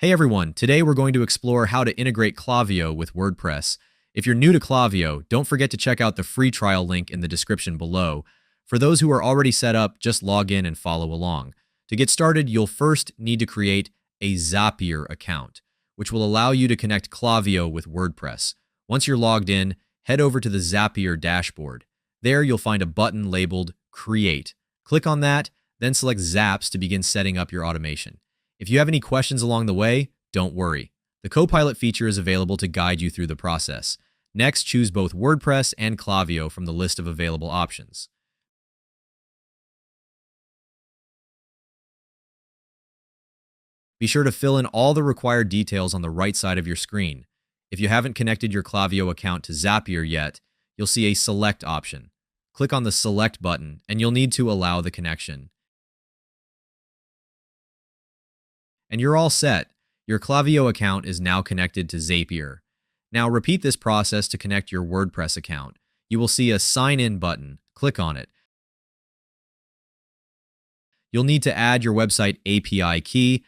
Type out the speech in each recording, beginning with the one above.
Hey everyone, today we're going to explore how to integrate Klaviyo with WordPress. If you're new to Klaviyo, don't forget to check out the free trial link in the description below. For those who are already set up, just log in and follow along. To get started, you'll first need to create a Zapier account, which will allow you to connect Klaviyo with WordPress. Once you're logged in, head over to the Zapier dashboard. There you'll find a button labeled Create. Click on that, then select Zaps to begin setting up your automation. If you have any questions along the way, don't worry. The Copilot feature is available to guide you through the process. Next, choose both WordPress and Klaviyo from the list of available options. Be sure to fill in all the required details on the right side of your screen. If you haven't connected your Klaviyo account to Zapier yet, you'll see a Select option. Click on the Select button, and you'll need to allow the connection. And you're all set. Your Klaviyo account is now connected to Zapier. Now repeat this process to connect your WordPress account. You will see a Sign In button. Click on it. You'll need to add your website API key,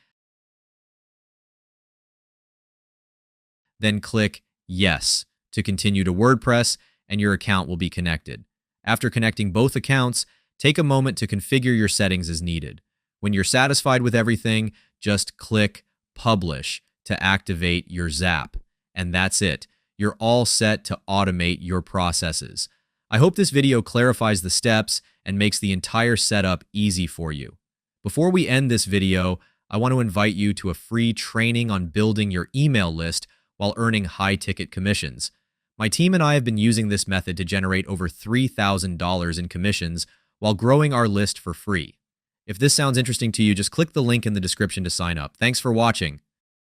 then click Yes to continue to WordPress, and your account will be connected. After connecting both accounts, take a moment to configure your settings as needed. When you're satisfied with everything, just click Publish to activate your Zap. And that's it. You're all set to automate your processes. I hope this video clarifies the steps and makes the entire setup easy for you. Before we end this video, I want to invite you to a free training on building your email list while earning high-ticket commissions. My team and I have been using this method to generate over $3,000 in commissions while growing our list for free. If this sounds interesting to you, just click the link in the description to sign up. Thanks for watching.